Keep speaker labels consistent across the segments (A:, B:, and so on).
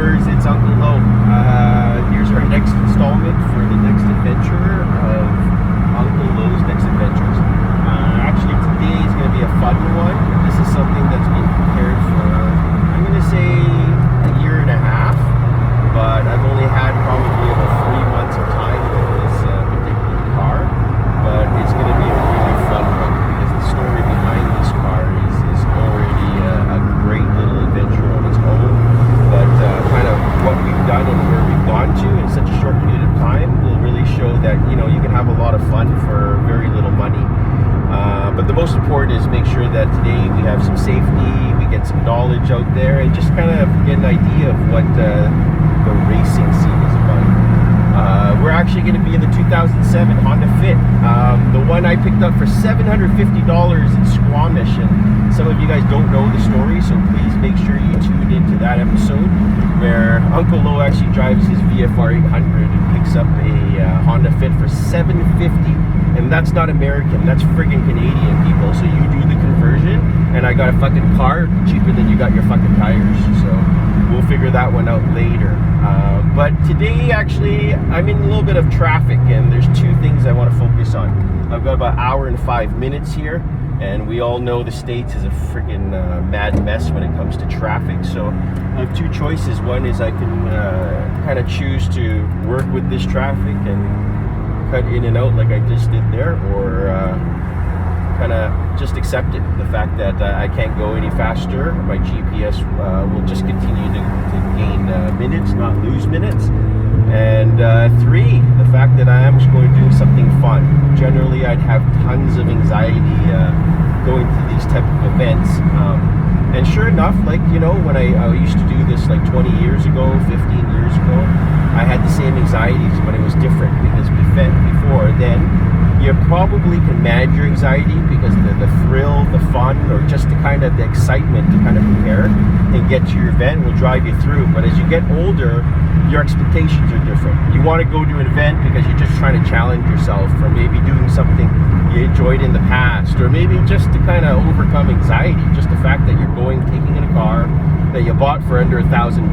A: viewers, it's Uncle Lo. Here's our next installment for the next adventure of Uncle Lo's next adventures. Actually, today is going to be a fun one. This is something that's been prepared for, I'm going to say, a year and a half, but I've only had probably about 3 months of time with this particular car. But it's going to be a really fun one because the story behind this car is already a great little adventure on its own. But kind of what we've done and where we've gone to in such a short period of time will really show that, you know, you can have a lot of fun for very little money. But the most important is make sure that today we have some safety, we get some knowledge out there, and just kind of get an idea of what the racing scene is about. We're actually going to be in the 2007 Honda Fit, the one I picked up for $750 in Squamish, and some of you guys don't know the story, so please make sure you tune into that episode where Uncle Lo actually drives his VFR 800 and picks up a Honda Fit for $750, and that's not American, that's friggin' Canadian, people. So you do the conversion, and I got a fucking car cheaper than you got your fucking tires, so we'll figure that one out later. But today, actually, I'm in a little bit of traffic, and there's two things I want to focus on. I've got about an hour and 5 minutes here, and we all know the States is a freaking mad mess when it comes to traffic. So I have two choices. One is I can kind of choose to work with this traffic and cut in and out like I just did there, or kind of just accept it, the fact that I can't go any faster. My GPS will just continue to gain minutes, not lose minutes. And three, the fact that I am going to do something fun. Generally, I'd have tons of anxiety going to these type of events. And sure enough, like, you know, when I used to do this like 20 years ago, 15 years ago, I had the same anxieties, but it was different because before then, you probably can manage your anxiety because the thrill, the fun, or just the kind of the excitement to kind of prepare and get to your event will drive you through. But as you get older, your expectations are different. You want to go to an event because you're just trying to challenge yourself, or maybe doing something you enjoyed in the past, or maybe just to kind of overcome anxiety. Just the fact that you're taking in a car that you bought for under $1,000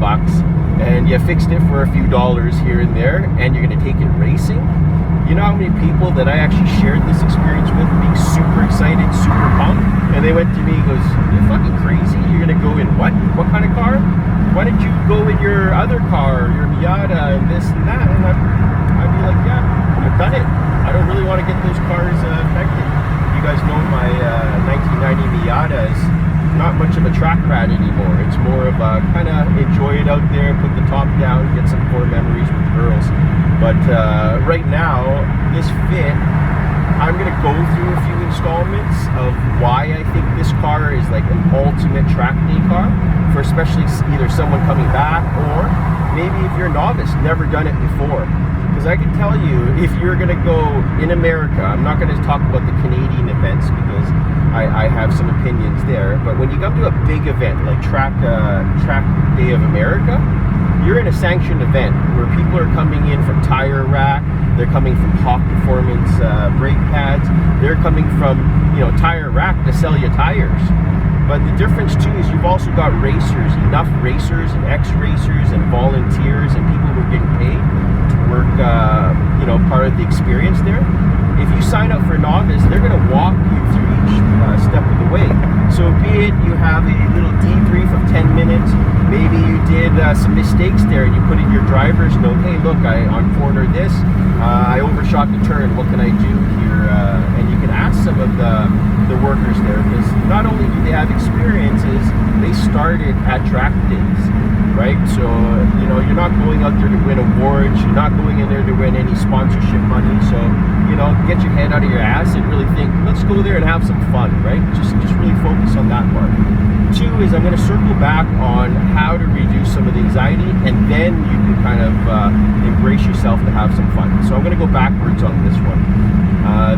A: and you fixed it for a few dollars here and there, and you're going to take it racing. You know how many people that I actually shared this experience with, being super excited, super pumped, and they went to me and goes, "You're fucking crazy, you're gonna go in what kind of car? Why did you go in your other car, your Miata, and this and that?" And I'd be like, "Yeah, I've done it. I don't really want to get those cars affected." You guys know my 1990 Miata is not much of a track rat anymore. It's more of a kind of enjoy it out there, put the top down, get some core memories with girls. But right now, this Fit, I'm going to go through a few installments of why I think this car is like an ultimate track day car for especially either someone coming back, or maybe if you're a novice, never done it before. Because I can tell you, if you're going to go in America, I'm not going to talk about the Canadian events because I have some opinions there, but when you come to a big event like Track Day of America, you're in a sanctioned event where people are coming in from Tire Rack, they're coming from Hawk Performance brake pads, they're coming from, you know, Tire Rack to sell you tires. But the difference too is you've also got racers, enough racers and ex-racers and volunteers and people who are getting paid to work, you know, part of the experience there. If you sign up for novice, they're going to walk you through each step of the way. So be it you have a little debrief of 10 minutes, maybe you did some mistakes there and you put in your driver's note, "Hey, look, on corner this, I overshot the turn, what can I do here?" And you can ask some of the workers there, because not only do they have experiences, they started at track days, right? So, you know, you're not going out there to win awards, you're not going in there to win any sponsorship money, so, you know, get your head out of your ass and really think, let's go there and have some fun, right? Just really focus on that part. Two is I'm going to circle back on how to reduce some of the anxiety, and then you can kind of embrace yourself to have some fun. So I'm going to go backwards on this one.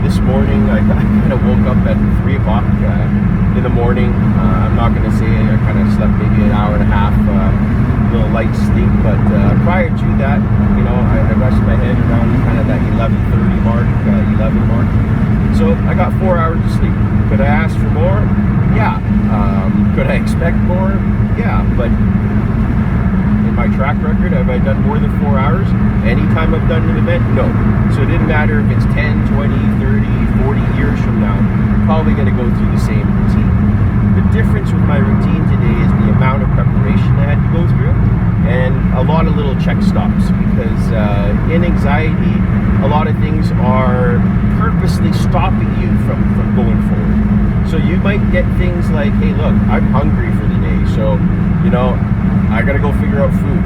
A: This morning I kind of woke up at 3 o'clock in the morning. I'm not going to say I kind of slept maybe an hour and a half, a little light sleep, but prior to that, you know, I rested my head around kind of that 11:30 mark, 11 mark. So I got 4 hours of sleep. Could I ask for more? Yeah. Could I expect more? Yeah. But in my track record. Have I done more than 4 hours anytime I've done an event? No. So it didn't matter if it's 10, 20, 30, 40 years from now, I'm probably going to go through the same routine. The difference with my routine today is the amount of preparation I had to go through and a lot of little check stops, because in anxiety, a lot of things are purposely stopping you from going forward. So you might get things like, hey, look, I'm hungry for the day, so, you know, I got to go figure out food.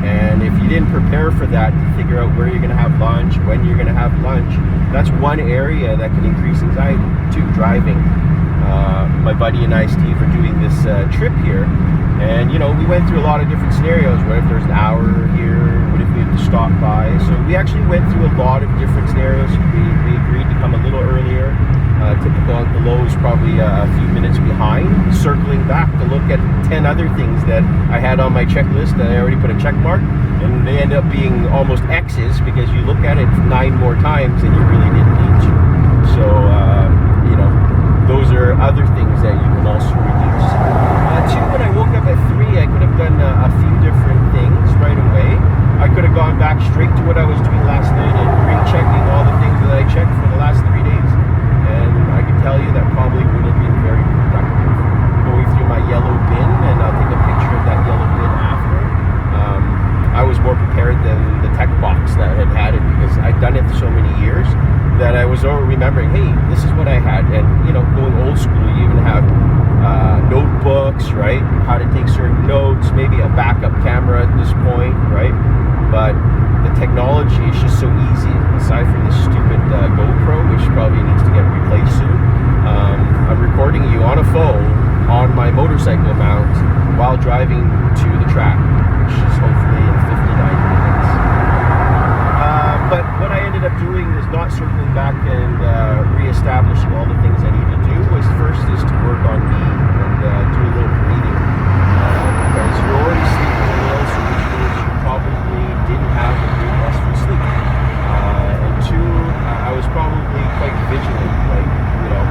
A: And if you didn't prepare for that, to figure out where you're going to have lunch, when you're going to have lunch, that's one area that can increase anxiety. Two, driving. My buddy and I, Steve, are doing this trip here, and, you know, we went through a lot of different scenarios. What if there's an hour here? What if we have to stop by? So we actually went through a lot of different scenarios. We agreed to come a little earlier. Typical Uncle Lowe's probably a few minutes behind, circling back to look at 10 other things that I had on my checklist that I already put a check mark, and they end up being almost X's because you look at it 9 more times and you really didn't need to. So, you know, those are other things that you can also reduce. Two, when I woke up at 3, I could have done a few different things right away. I could have gone back straight to what I was doing last night and rechecking all the things that I checked for the last 3 days. And I can tell you that probably would have been very productive. Going through my yellow bin, and I'll take a picture of that yellow bin after. I was more prepared than the tech box that had it, because I'd done it for so many years that I was remembering, hey, this is what I had. And, you know, going old school, you even have notebooks, right? How to take certain notes, maybe a backup camera at this point, right? But the technology is just so easy. Aside from this stupid GoPro, which probably needs to get replaced soon, I'm recording you on a phone on my motorcycle mount while driving to the track, which is hopefully in 59 minutes. But what I ended up doing was not circling back and re-establishing all the things I need to do. Was first is to work on me and do a little breathing, because you're already sleeping a little, so which means you probably didn't have a good restful sleep. And two, I was probably quite vigilant. Like, you know,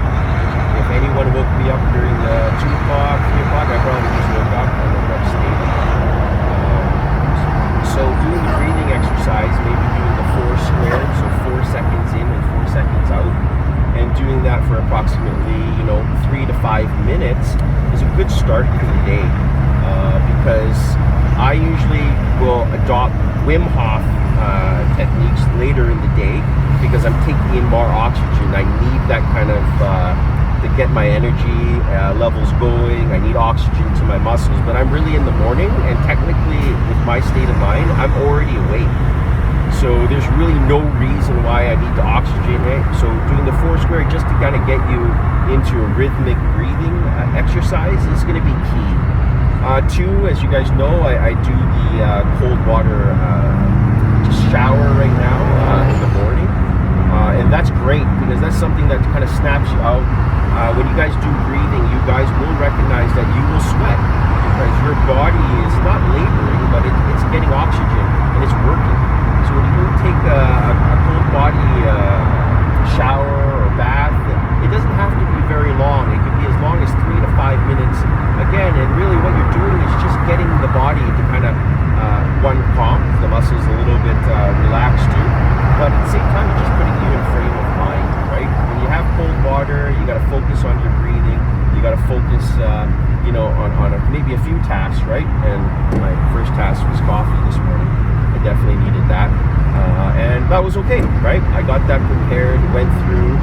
A: if anyone woke me up during 2 o'clock, 3 o'clock, I probably just woke up and woke up sleeping. So doing the breathing exercise, maybe doing the 4 squared, so 4 seconds in and 4 seconds out, and doing that for approximately, you know, 3 to 5 minutes is a good start to the day. Because I usually will adopt Wim Hof techniques later in the day, because I'm taking in more oxygen. I need that kind of to get my energy levels going. I need oxygen to my muscles, but I'm really in the morning, and technically with my state of mind, I'm already awake. So there's really no reason why I need to oxygenate. So doing the 4 square just to kind of get you into a rhythmic breathing exercise is going to be key. Two, as you guys know, I do the cold water shower right now in the morning. And that's great, because that's something that kind of snaps you out. When you guys do breathing, you guys will recognize that you will sweat, because your body is not laboring, but it's getting oxygen and it's working. So when you go take a cold body shower or bath, it doesn't have to be very long. It can be as long as 3 to 5 minutes. Again, and really what you're doing is just getting the body to kind of calm, the muscles a little bit relaxed too. But at the same time, it's just putting you in frame of mind, right? When you have cold water, you got to focus on your breathing. You got to focus, you know, on maybe a few tasks, right? And my first task was coffee this morning. I definitely needed that, and that was okay, right? I got that prepared, went through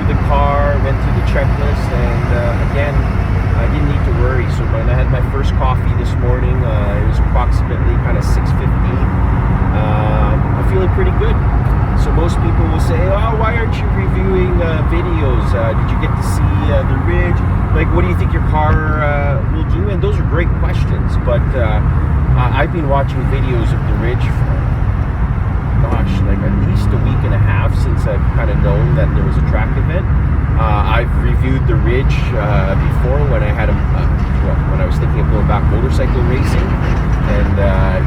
A: the car, went through the checklist, and again, I didn't need to worry. So when I had my first coffee this morning, it was approximately kind of 6:15. I'm feeling pretty good. So most people will say, oh, why aren't you reviewing videos? Did you get to see the ridge? Like, what do you think your car will do? And those are great questions, but I've been watching videos of the ridge for, gosh, like at least a week and a half since I've kind of known that there was a track event. I've reviewed the ridge before when I had when I was thinking of going back motorcycle racing, and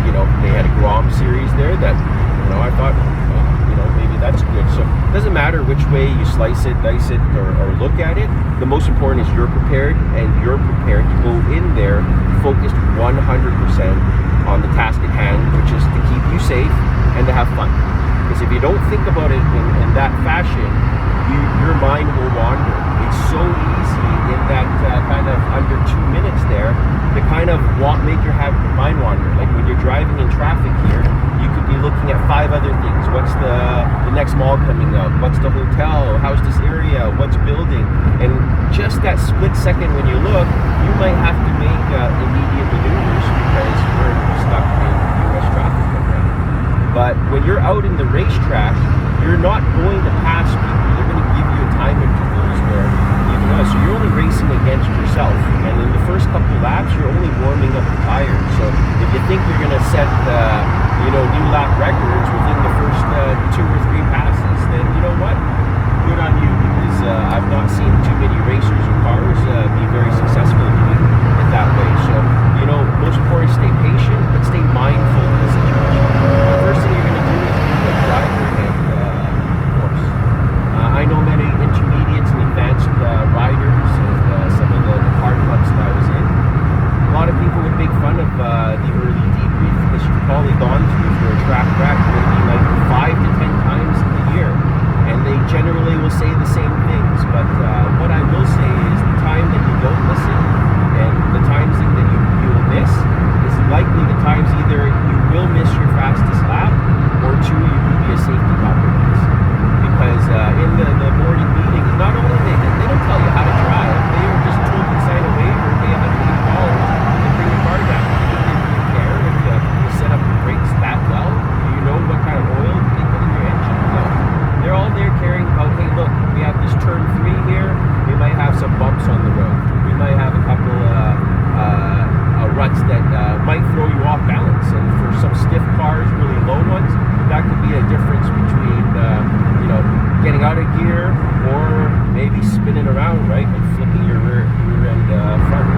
A: you know, they had a Grom series there that, you know, I thought, well, you know, maybe that's good. So it doesn't matter which way you slice it, dice it, or look at it. The most important is you're prepared, and you're prepared to go in there focused 100% on the task have fun. Because if you don't think about it in that fashion, your mind will wander. It's so easy in that kind of under 2 minutes there to kind of make your mind wander. Like when you're driving in traffic here, you could be looking at 5 other things. What's the next mall coming up? What's the hotel? How's this area? What's building? And just that split second when you look, you might have to make immediate maneuvers because you're stuck in US traffic right now. But when you're out in the racetrack, you're not going to pass people. They're going to give you a time intervals where so you're only racing against yourself, and in the first couple laps you're only warming up the tires. So if you think you're going to set new lap records within the first 2 or 3 passes, then you know what, good on you, because I've not seen too many racers or cars be very successful doing it that way. So most important, stay patient, but stay mindful of the situation. The first thing you're going to do is be a driver and course. I know many intermediates and advanced riders and some of the car clubs that I was in. A lot of people would make fun of the early debrief because you've probably gone through for a track maybe like 5 to 10 times in the year, and they generally will say the same things. But what I will say is the time that you don't listen and the times that you will miss is likely the times either you will miss your fastest lap or 2, you will be a safety compromise. Because in the morning meetings, not only they don't tell you how to drive, they are just told to sign a waiver, pay $180 and bring your car down. They don't really care if you set up your brakes that well. Do you know what kind of oil they put in your engine? No. They're all there caring about, hey, look, we have this turn 3 here, we might have some bumps on the road. We might have a couple ruts that might throw you off balance. And for some stiff cars, really low ones, that could be a difference between getting out of gear or maybe spinning around, right, and flipping your rear end front.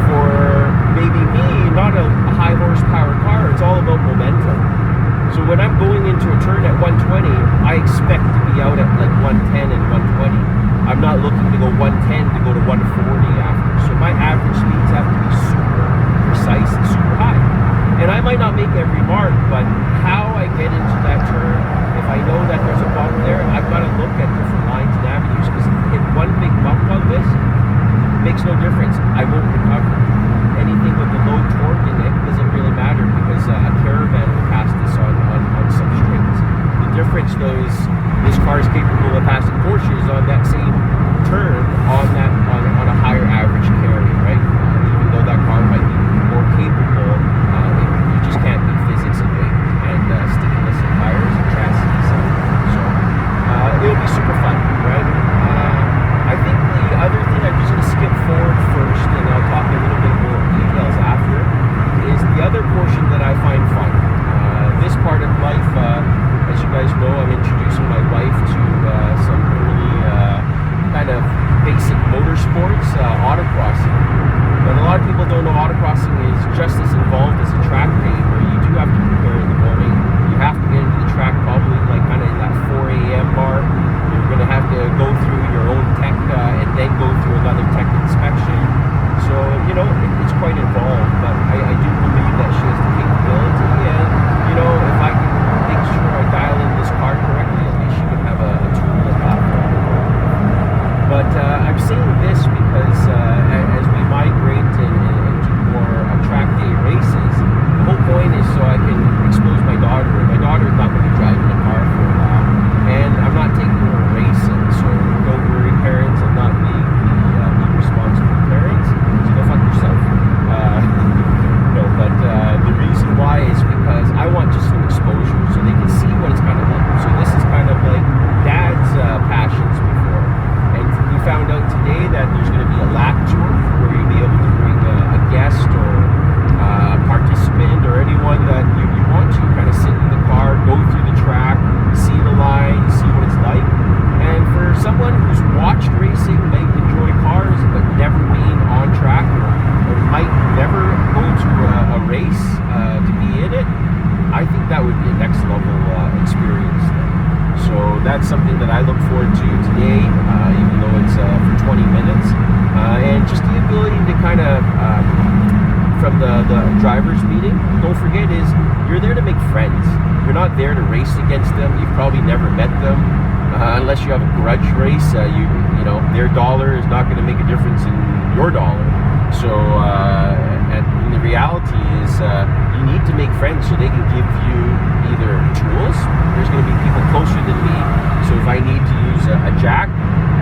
A: For maybe me, not a high horsepower car, it's all about momentum. So when I'm going into a turn at 120, I expect to be out at like 110 and 120. I'm not looking to go 110 to go to 140 after. So my average speeds have to be super precise and super high. And I might not make every mark, but how I get into that turn, if I know that there's a bump there, I've got to look at different lines and avenues, because if one big bump on this makes no difference, I won't recover. Anything with the low torque in it doesn't really matter, because a caravan will pass this on some straights. The difference, though, is this car is capable of passing Porsches on that same turn on a higher average carry, right? Even though that car might be more capable, you just can't beat physics and weight and stickiness of tires and chassis. So it'll be super fun, right? I think the other thing, I'm just going to skip forward first, and I'll talk a little bit more details after, is the other portion that I find fun. This part of life, as you guys know, I'm introducing my wife to some early kind of basic motorsports, autocrossing. But a lot of people don't know autocrossing is just as involved as a track day, where you do have to prepare in the morning. You have to get into the track probably like kind of in that 4 a.m. mark. You're going to have to go through your own tech and then go through another tech inspection. So, it's quite involved, but I do believe that she has the capability, and, if I can make sure I dial in this car correctly, at least she would have a tool to help. But I'm saying this because as we migrate into more track day races, the whole point is so I can expose my daughter. My daughter is not going to be driving the car for a while, and I'm not taking her racing, so don't worry, parents. I'm not being the irresponsible parents, so go fuck yourself. But the reason why is because I want just some exposure so they can see what it's kind of like. So this is kind of like Dad's passions before. And we found out today that there's going to be a lap tour where you'll be able to bring a guest or a participant or anyone that you want to kind of sit in the car, go through the track, see the line, see what it's like. And for someone who's watched racing, might enjoy cars, but never been on track or might never go to a race to be in it, I think that would be a next level experience. So that's something that I look forward to today, even though it's for 20 minutes. And just the ability to kind of, from the driver's meeting, don't forget is you're there to make friends. You're not there to race against them. You've probably never met them. Unless you have a grudge race, you know, their dollar is not going to make a difference in your dollar. So, and the reality is you need to make friends so they can give you either tools. There's going to be people closer than me. So if I need to use a jack,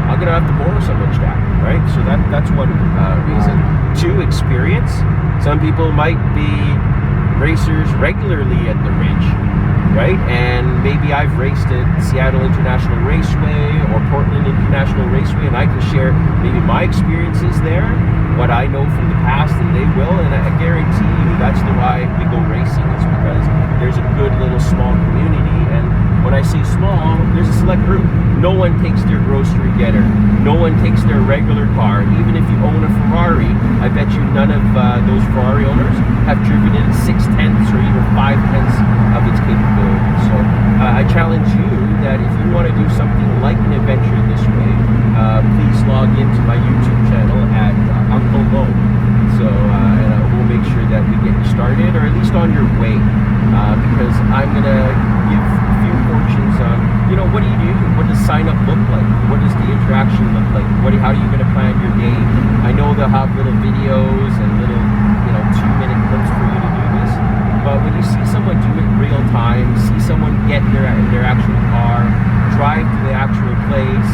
A: I'm going to have to borrow someone's jack, right? So that's one reason. 2, experience. Some people might be racers regularly at the ridge, right? And maybe I've raced at Seattle International Raceway or Portland International Raceway, and I can share maybe my experiences there, what I know from the past, and they will. And I guarantee you that's why we go racing, is because there's a good little small community. And when I say small, there's a select group. No one takes their grocery getter. No one takes their regular car. Even if you own a Ferrari, I bet you none of those Ferrari owners have driven it at 6/10 or even 5/10 of its capability. So I challenge you that if you want to do something like an adventure this way, please log into my YouTube channel at Uncle Lo. So and we'll make sure that we get you started, or at least on your way, because I'm gonna give a few portions on, you know, what do you do? What does sign up look like? What does the interaction look like? How are you going to plan your day? I know they'll have little videos and little, you know, 2-minute clips for you to do this. But when you see someone do it in real time, see someone get in their actual car, drive to the actual place,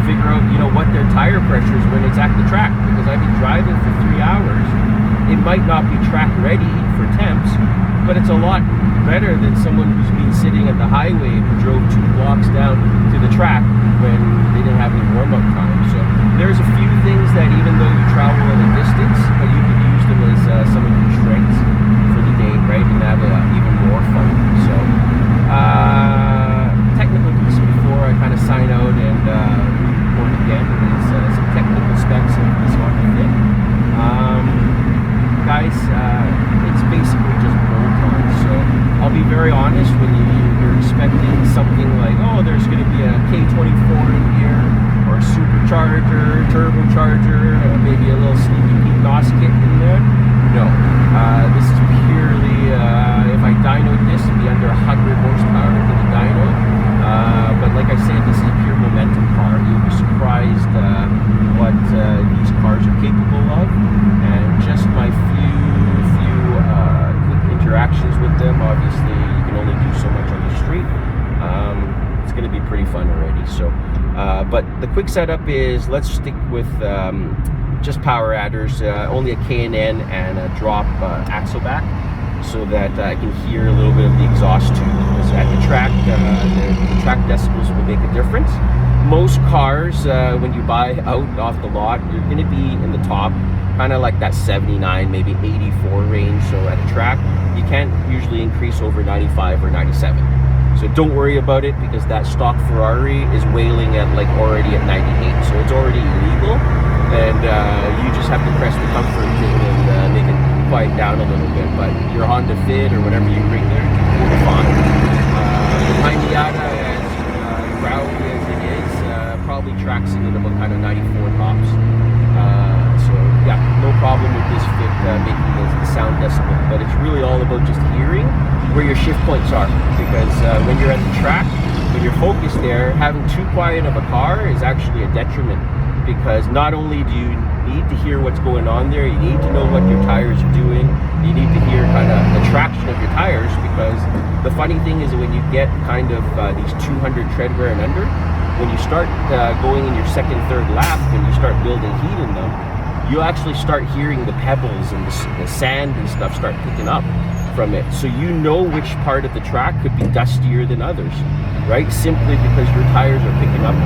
A: figure out, you know, what their tire pressure is when it's at the track. Because I've been driving for 3 hours. It might not be track ready for temps, but it's a lot better than someone who's been sitting at the highway who drove 2 blocks down to the track when they didn't have any warm-up time. So there's a few things that even though you travel at a distance, but you can use them as some of your strengths for the day, right? And have even more fun. So technical piece before I kind of sign out and report again is some technical specs of this Honda Fit. Guys, it's basically just bolt-on. So I'll be very honest, when you're expecting something like, oh, there's going to be a K24 in here, or a supercharger, turbocharger, maybe a little sneaky Pete NOS kit in there. No, this is purely, if I dynoed this, it'd be under 100 horsepower to the dyno. But like I said, this is a pure momentum car. You'll be surprised what these cars are capable of, and just my few quick interactions with them. Obviously, you can only do so much on the street. It's going to be pretty fun already. So, but the quick setup is, let's stick with just power adders, only a K&N and a drop axle back, so that I can hear a little bit of the exhaust tube. Because at the track, the track decibels will make a difference. Most cars, when you buy out off the lot, you're going to be in the top, kind of like that 79, maybe 84 range. So at a track, you can't usually increase over 95 or 97. So don't worry about it, because that stock Ferrari is wailing at like already at 98. So it's already illegal, and you just have to press the comfort thing and make it quiet down a little bit. But your Honda Fit or whatever you bring there, will be fine. My Miata, as rowdy as it is, probably tracks it at about kind of 94 tops. So yeah, no problem with this Fit making the sound decibel, but it's really all about just hearing where your shift points are, because when you're at the track, when you're focused there, having too quiet of a car is actually a detriment, because not only do you need to hear what's going on there, you need to know what your tires are doing, you need to hear kind of the traction of your tires, because the funny thing is when you get kind of these 200 tread wear and under, when you start going in your second, third lap, when you start building heat in them, you actually start hearing the pebbles and the sand and stuff start picking up from it. So you know which part of the track could be dustier than others, right? Simply because your tires are picking up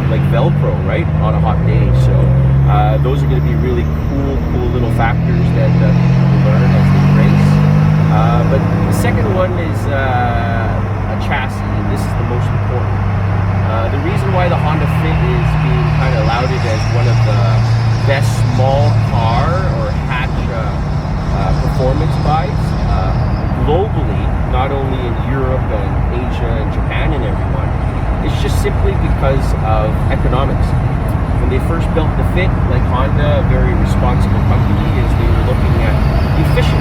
A: like Velcro, right, on a hot day. So those are going to be really cool little factors that people learn as they race. But the second one is a chassis, and this is the most important. The reason why the Honda Fit is being kind of lauded as one of the best small car or hatch performance bikes globally, not only in Europe and Asia and Japan and everyone, it's just simply because of economics. When they first built the Fit, like Honda, a very responsible company, is they were looking at the efficiency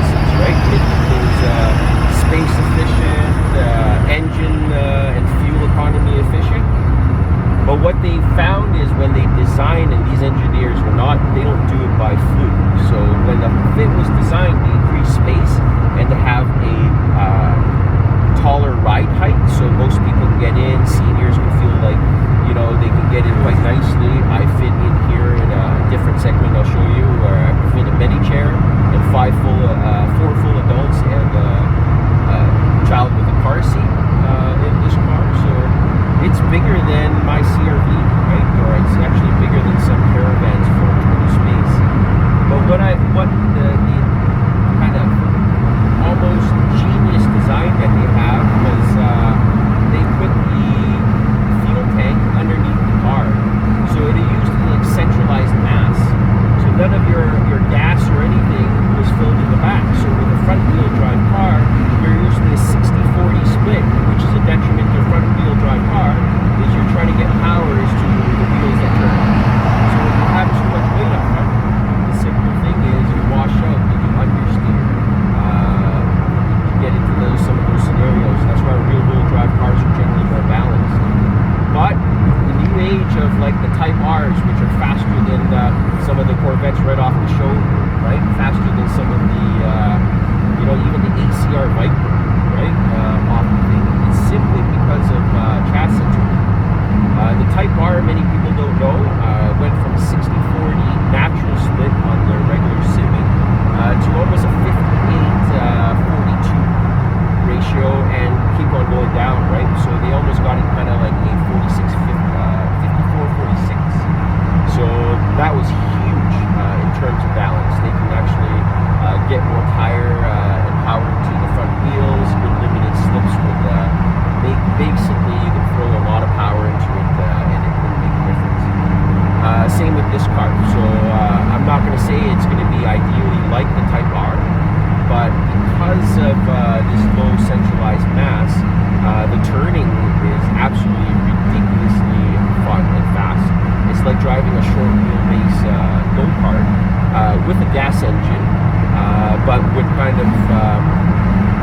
A: but with kind of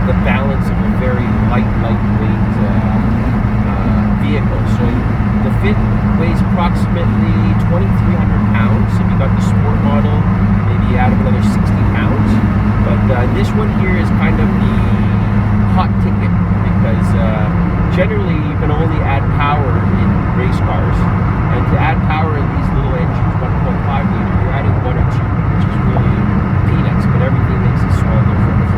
A: the balance of a very lightweight vehicle. So the Fit weighs approximately 2,300 pounds. If you got the sport model, maybe add another 60 pounds. But this one here is kind of the hot ticket because generally you can only add power in race cars, and to add power in these little engines, 1.5 liter, you're adding 1 or 2, which is really peanuts, but everything makes a small difference.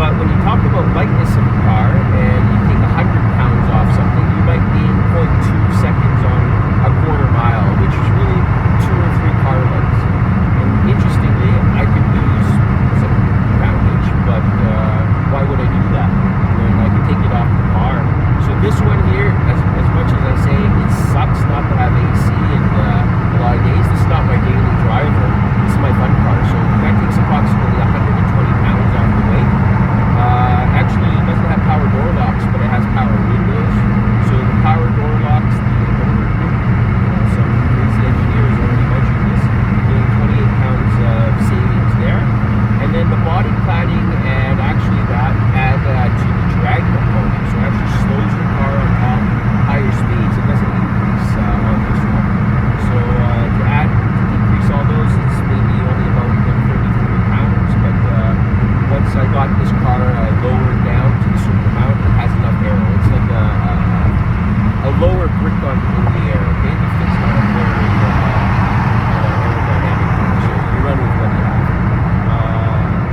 A: But when you talk about lightness of a car and you take 100 pounds off something, you might gain 0.2 seconds on a quarter mile, which is really 2 or 3 car lengths. And interestingly, I could lose some poundage, but why would I do that when I could take it off the car? So this one here, as much as I say it sucks not to have AC and a lot of days, this is not my daily driver. This is my fun car. So that takes approximately 120 pounds off the weight. Actually, it doesn't have power door locks, but it has power windows. So the power door locks, some crazy engineers already measured this, getting 28 pounds of savings there. And then the body cladding and actually that add to the drag component. So it actually slows your car on higher speeds. It doesn't increase on this one. So to decrease all those, it's maybe only about 33 pounds. But once I got this car lowered down to a certain amount, it has enough aero. It's like a lower brick in the air. Okay, the Fit's not a very aerodynamic car, so you run with what you have.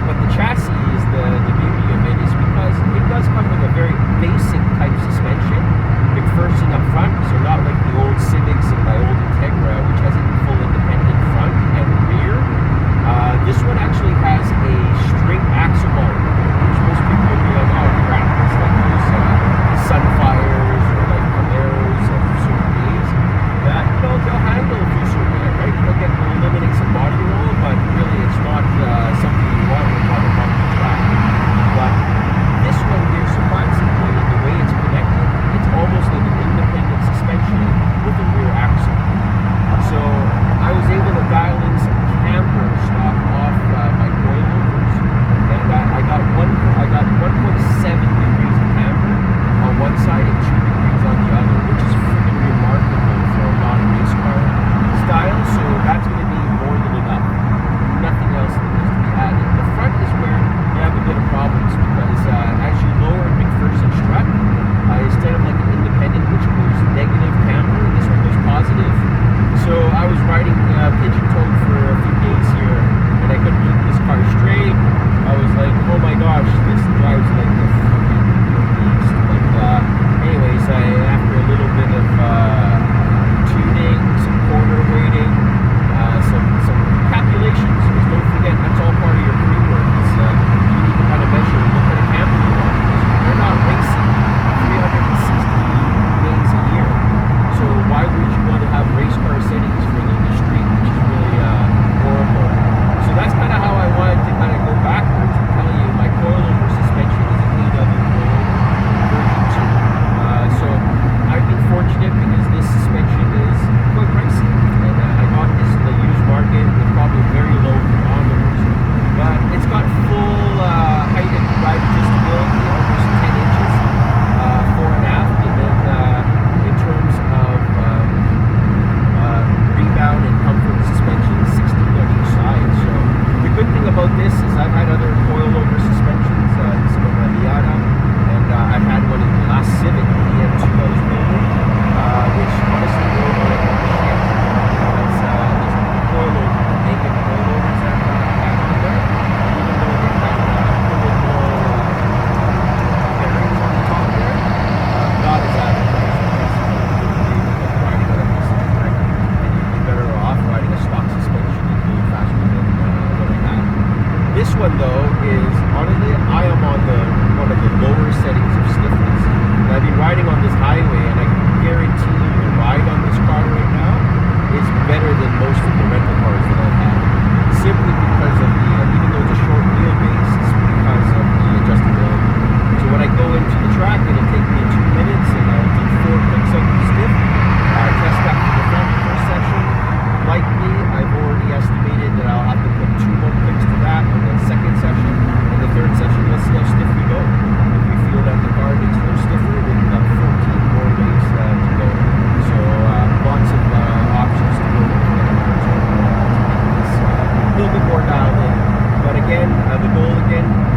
A: But the chassis is the beauty of it, is because it does come with a very basic type suspension. McPherson up front, so not like the old Civics and my old Integra, which has a full independent front and rear. This one actually has a straight axle bar, which most people would be like, oh crap, it's like those Sunfires or like Camaros of certain days. That, they'll handle to a certain way, right? They'll eliminate some body roll, but really it's not something you want to on the track. But this one here, surprisingly, the way it's connected, it's almost like an independent suspension with a rear axle. So I was able to dial in some camber stock off my coilovers, and I got 1.7 degrees of camber on one side and 2 degrees on the other, which is freaking remarkable for a non-race car style. So that's going to be more than enough. Nothing else that needs to be added. The front is where you have a bit of problems because as you lower McPherson strut, instead of like an independent which goes negative camber, this one goes positive. So I was riding pigeon-toed for a few days here, and I couldn't keep this car straight. I was like, oh my gosh, this drives like a fucking beast. But anyways, after a little bit of tuning, some corner weighting, some calculations, because don't forget, that's all part of your pre-work. You need to kind of measure what kind of camber you want, because you're not racing 360 days a year. So why would you want to have race car settings for the street, which is really horrible? So that's kind of how I wanted to kind of go backwards and tell you my coilover suspension is an AW version 2. So I've been fortunate because this suspension is quite pricey, and I got this in the used market with probably very low kilometers. But it's got full height and ride adjustability, almost 10 inches, fore and aft, and then in terms of rebound and comfort suspension, 16 on each side. So the good thing about this is I've had other coilover suspensions, some of my Miata, and I've had one in the last Civic, the EM2 I was building, which honestly drove like shit. Because there's coilover, naked coilovers that I have in there, even though they have a little more bearings on the top there, not as advertised. Riding on a piece of track, and you'd be better off riding a stock suspension and going faster than what I had. This one though is, honestly, I am on one of the lower settings of stiffness. And I've been riding on this highway, and I can guarantee you the ride on this car right now is better than most of the rental cars that I've had. Simply because of the, even though it's a short wheelbase, it's because of the adjustability. So when I go into the track, it'll take me 2 minutes, and I'll do 4 clicks on the stiff, test that for the front first section. Likely, I've already estimated that I'll have to put 2 more clicks to that, and then again, the goal again